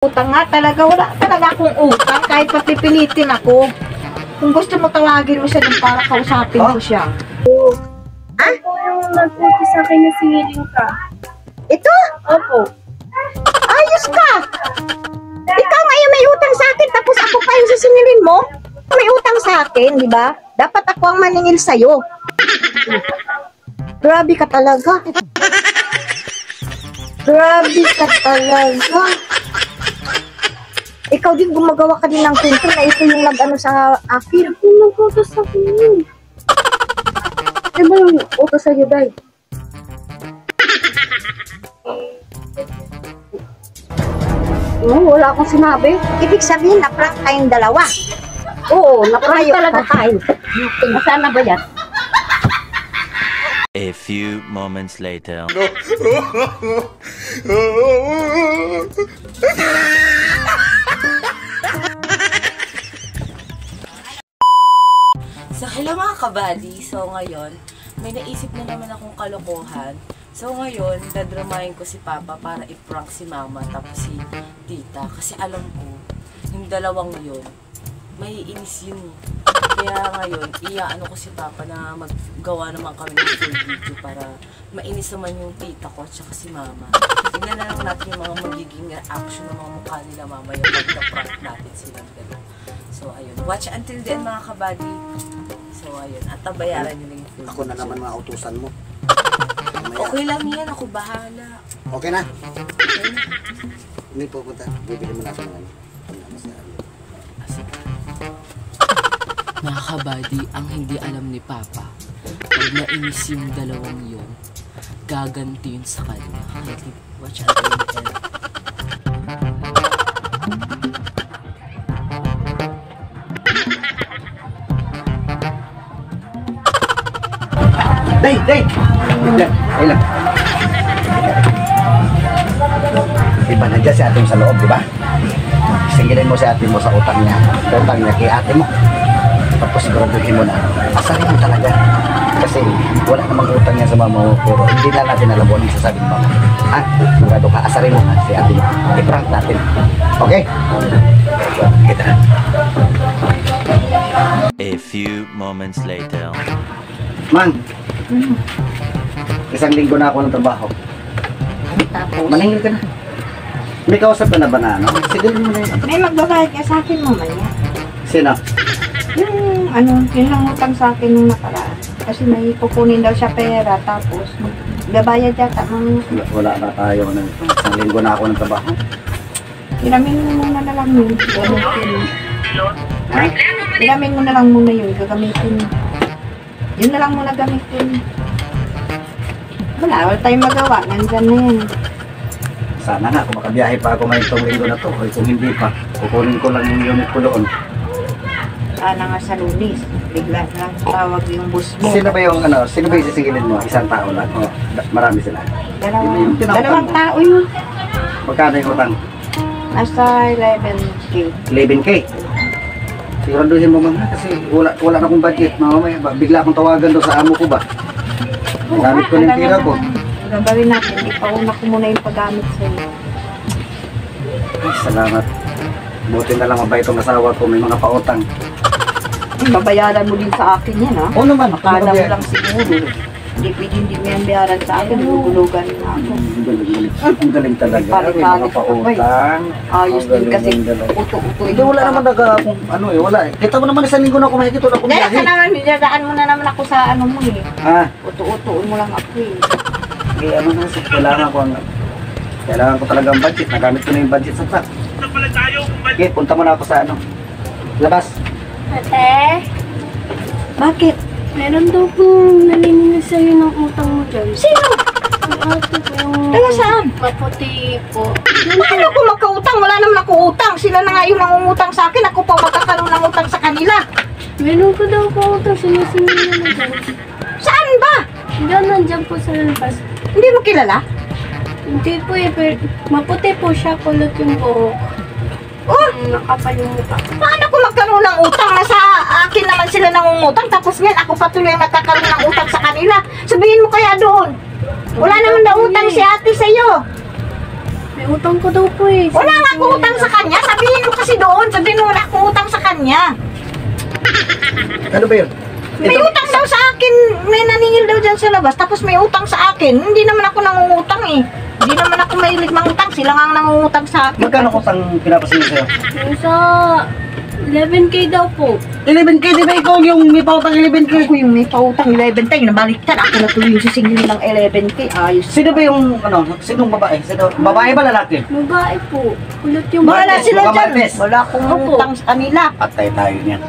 Utang nga talaga, wala talaga akong utang kahit papipilitin ako. Kung gusto mo tawagin mo siya dun para kausapin ko siya. Ah? Ito yung nag-utos sa akin na singiling ka. Ito? Opo. Ayos ka! Ikaw ngayon may utang sa akin tapos ako pa yung sisingilin mo? May utang sa akin, di ba? Dapat ako ang maningil sa'yo. Grabe ka talaga. Grabe ka talaga. Ikaw din gumagawa ka din ng kwento na ito yung nag-ano sa akin. Ako nag-utos sa akin yun. Ano ba yung utos sa'yo, Day? Wala akong sinabi. Ibig sabihin, na-prank kayong dalawa. Oo, na-prank talaga tayo. Nasaan na ba yan? A few moments later. So, hello mga kabady. So, ngayon, may naisip na naman akong kalokohan. So, ngayon, dadramahin ko si Papa para i-prank si Mama tapos si Tita. Kasi alam ko, yung dalawang yun, may inis yun. Kaya ngayon, iaano ko si Papa na maggawa naman kami ng full video para mainis naman yung Tita ko at saka si Mama. Tingnan na lang natin yung mga magiging reaction ng mga mukha nila mamaya pag na-prank natin silang dalawa. So, ayun. Watch until the end mga kabady. So, ayun. At tabayaran nyo lang yung full Ako na naman mga utusan mo. Okay lang yan. Ako bahala. Okay na? Okay na. Hindi pupunta. Bibili mo natin ng Mga kabady, ang hindi alam ni Papa, pag nainis yung dalawang yun, gaganti yun sa kanya. Kaya watch out the end. Day! Day! Ay lang. Diba nandiyan si ate mo sa loob, diba? Singilin mo si ate mo sa utang niya. Utang niya kay ate mo. Tapos siguraduhin mo na, asarin mo talaga. Kasi wala namang utang niya sa mama mo, pero hindi na natin alam kung anong sasabihin mo. Ah, sigurado ka, asarin mo si ate mo. I-prank natin. Okay? Kita na. A few moments later. Mang! Isang linggo na ako ng trabaho. Tapos, Maningil ka na. May kausap ka na ba na ano? Sigilin mo na yun. may magbabayad ka sa akin mamaya. Sino? Yun lang utang sa akin nung nakaraan. Kasi may kukunin daw siya pera, tapos gabayad yata ng... Wala na tayo. Isang linggo na ako ng trabaho. Ilamin mo muna na lang yun. Gamitin. Ha? Ilamin mo na lang muna yun. Gagamitin. Yun na lang muna gamitin. Wala tayong magawa. Nandyan na yan. Sana nga kung makabiyahe pa ako ngayong itong linggo na to. O kung hindi pa, kukunin ko lang yung unit ko doon. Sana nga sa Lunis. Bigla na tawag yung bus mo. Sino ba yung sino ba yung sisingilin mo? Isang tao lang? O marami sila? Dalawang tao yun. Magkano yung utang? Nasa 11K. 11K. Siguraduhin mo mga kasi wala na akong budget. Mamaya bigla akong tawagan doon sa amo ko ba? Gamit ko ng tira ko. Gagawin natin. Ipauna ko muna yung paggamit sa'yo. Ay, salamat. Buti na lang mabait ang asawa ko. May mga pautang. Babayaran mo din sa akin yan, ha? Oo naman. Akala mo lang siguro. Hindi pwede hindi mo yan bayaran sa akin. Nagugulugan na ako. Ang galing talaga. May mga pautang. Ayos din kasi uto-uto. Hindi, wala naman wala eh. Kita mo naman isang linggo na ako makikita na akong Dahil biyahe. ka naman, nidadaan mo na naman ako sa ano mo eh. Ah, Uto-utoon mo lang ako eh. kailangan ko talaga ang budget. Nagamit ko na yung budget sa truck. Okay, punta mo na ako sa labas. Ate, Bakit? meron daw pong naniningil sa'yo ng utang mo dyan. Sino? Yung ate ko yung Taga saan? maputi po. Paano ako magkautang? Wala naman ako utang. Sila na nga yung nangungutang sa akin. Ako pa magkakaroon ng utang sa kanila. Meron ko daw po utang sinisingil mo dyan. Saan ba? Diyan, nandyan po sa labas. Hindi mo kilala? Hindi po eh, pero maputi po siya, kulot yung buhok. Oh, Nakapal yung mukha. paano ako magkaroon ng utang? Nasa akin naman sila nangungutang. Tapos ngayon ako patuloy ang nagkakaroon ng utang sa kanila. Sabihin mo kaya doon. Wala naman na utang si ate sa'yo. May utang ko daw po eh. Wala nga akong utang sa kanya. Sabihin mo kasi doon. Sabihin mo wala akong utang sa kanya. Ano ba yun? May utang daw sa akin. May naningil daw dyan sa labas. Tapos may utang sa akin. Hindi naman ako nangungutang eh. Hindi naman ako mahilig mangutang. Sila nga ang nangungutang sa akin. Magkano utang pinapasin sa'yo? Yung sa 11K daw po. 11K, di ba ikaw yung may pautang 11K? Ako yung may pautang 11K. Nabaliktad. Ako na tuloy yung sisingilin ng 11K. Ayos. Sino ba yung, sinong babae? Babae ba lalaki? Babae po. Kulot yung Wala babae. sila Mga dyan. Martes. Wala akong Opo. utang sa kanila. Patay tayo niyan.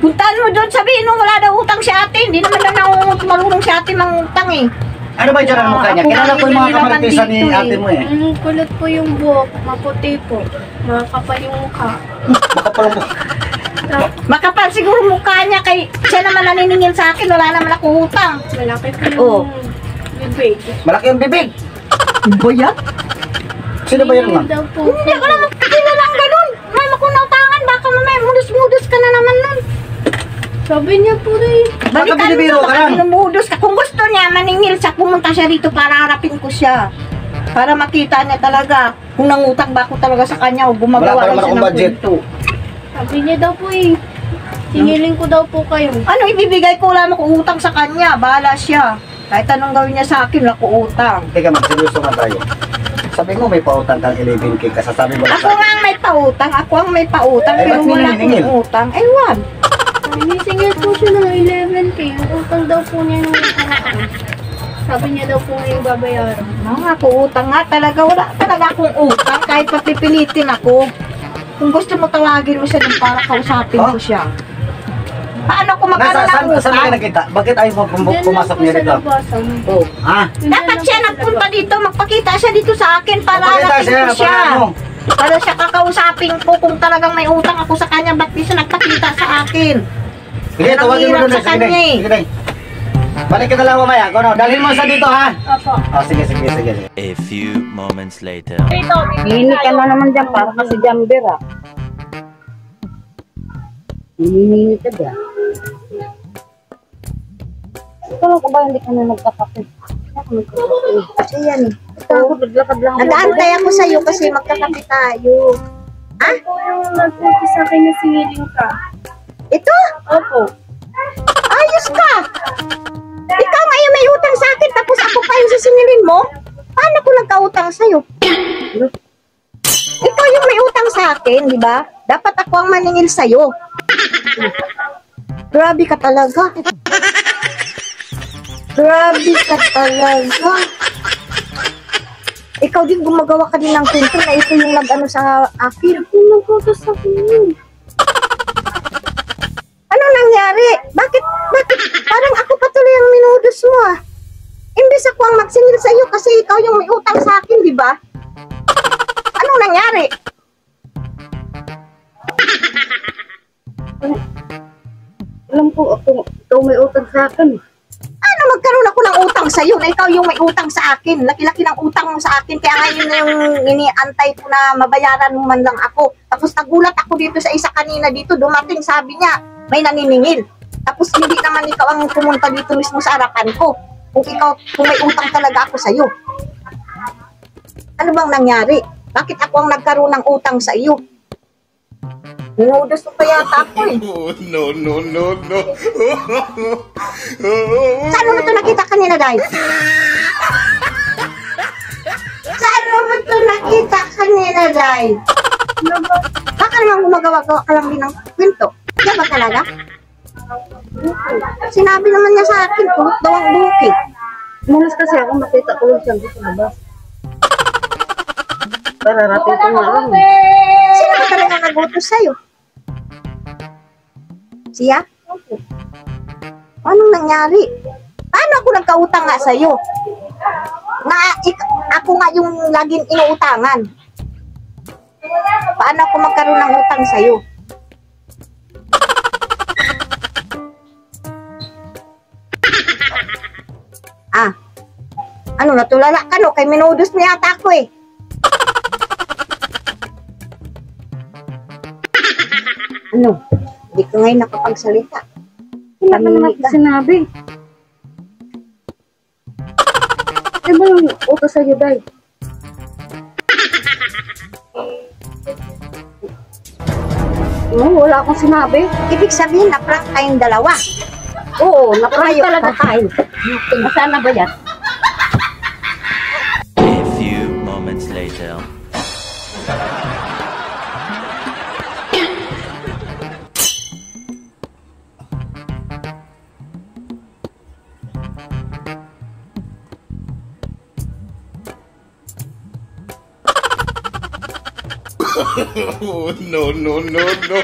Puntaan mo doon. Sabihin mo wala daw utang si ate. Hindi naman lang marunong si ate mangutang eh. Ano ba yung dyan ang mukha niya? Ako Kilala ko yung mga nga, kamartisan ni nandito ate mo eh. Kulot po yung buhok. Maputi po. Makakapal yung mukha. Makapal mo. Makapal siguro mukha niya kay siya naman naniningil sa akin. Wala naman ako utang. Malaki po Oo. yung bibig. Malaki yung bibig. Ba yan? Sino ba yun, ma'am? Daw po. Hindi ko naman kakila lang ganun. May makunautangan. Baka mamaya mudus-mudus ka na naman nun. Sabi niya po rin. Baka Balikan binibiro mo, ka baka lang. binumudus ka. Kung gusto niya, maningil siya, pumunta siya rito para harapin ko siya. Para makita niya talaga kung nangutang ba ako talaga sa kanya o gumagawa Wala pa lang naman siya akong ng budget. kwento. Sabi niya daw po eh. Singilin ko daw po kayo. Ano ibibigay ko? Wala akong utang sa kanya. Bahala siya. Kahit anong gawin niya sa akin, wala akong utang. Teka ma'am, seryoso nga tayo. Sabi mo may pautang kang 11K, kasasabi mo lang Ako sa nga ang may pautang. Ako ang may pautang. Eh, Pero ba't wala nininingil? akong utang. Ewan. Sinisingil po siya ng 11K. Yung utang daw po niya nung nakaraan. Sabi niya daw po ngayon babayaran. Mga ako utang nga talaga. Wala talaga akong utang. Kahit papipilitin ako. Kung gusto mo tawagin mo siya dun para kausapin ko siya. Paano ko magkaroon ng Saan ka utang? nakita? Bakit ayaw mo Diyan pumasok lang po niya sa dito? labasan. Oh, ha? Dapat siya nagpunta dito. Magpakita siya dito sa akin para Magpakita harapin siya, ko siya. para ano? Para siya kakausapin ko kung talagang may utang ako sa kanya. Ba't di siya nagpakita sa akin? Sige, Yan ang tawagin mo hirap doon. sa Sige, kanya eh. sige, sige. Balik ka na lang mamaya. Kung ano, dalhin mo sa dito, ha? Opo. Oh, sige. A few moments later. Hihini ka na naman dyan para kasi jamber ah. Hihini ka dyan. Ikaw ko ba hindi ka na nagkakape? Kasi yan eh. Nag-aantay ako sa'yo kasi magkakape tayo. Ah? Ako yung nagpunti sa akin na singilin ka. Ito? Opo. Ayos ka! Ikaw ngayon may utang sa akin tapos ako pa yung sisingilin mo? Paano ko nagkautang sa'yo? Ikaw yung may utang sa akin, di ba? Dapat ako ang maningil sa'yo. Grabe ka talaga. Grabe ka talaga. Ikaw din gumagawa ka din ng kwento na ito yung nag-ano sa akin. Kung nagputos sa akin. Ano nangyari? Bakit parang ako patuloy ang minudos mo ah? Imbes ako ang magsingil sa iyo kasi ikaw yung may utang sa akin, di ba? Anong nangyari? Alam ko, ikaw may utang sa akin. Ano magkaroon ako ng utang sa iyo na ikaw yung may utang sa akin? Laki-laki ng utang mo sa akin kaya ngayon na yung iniantay ko na mabayaran mo man lang ako. Tapos nagulat ako dito sa isa kanina dito, dumating sabi niya, may naniningil. Tapos hindi naman ikaw ang pumunta dito mismo sa harapan ko. Kung may utang talaga ako sa iyo. Ano bang nangyari? Bakit ako ang nagkaroon ng utang sa iyo? Minudos mo pa yata ako eh. No. Saan mo ito nakita kanina, Day? Saan mo ito nakita kanina, Day? Baka naman gumagawa-gawa ka lang din ng kwento. Yan ba talaga? Sinabi naman niya sa akin, kulot daw ang buhok eh. Mulas kasi ako, makita ko lang siya dito sa labas. Pararating ko nga lang. Sino ba talaga nagutos sa'yo? Siya? Anong nangyari? Paano ako nagkautang nga sa'yo? Ako nga yung laging inuutangan. Paano ako magkaroon ng utang sa'yo? Ano, natulala ka no? Kay minudos mo yata ako eh. Ano? Hindi ko ngayon nakapagsalita. Wala ka naman sinabi. Ano ba yung utos sa'yo, Day? No, wala akong sinabi. Ibig sabihin, na-prank kayong dalawa. Oo, naprank Kayo. talaga tayo. Nasaan na ba yan? A few moments later. Oh, no, no, no, no.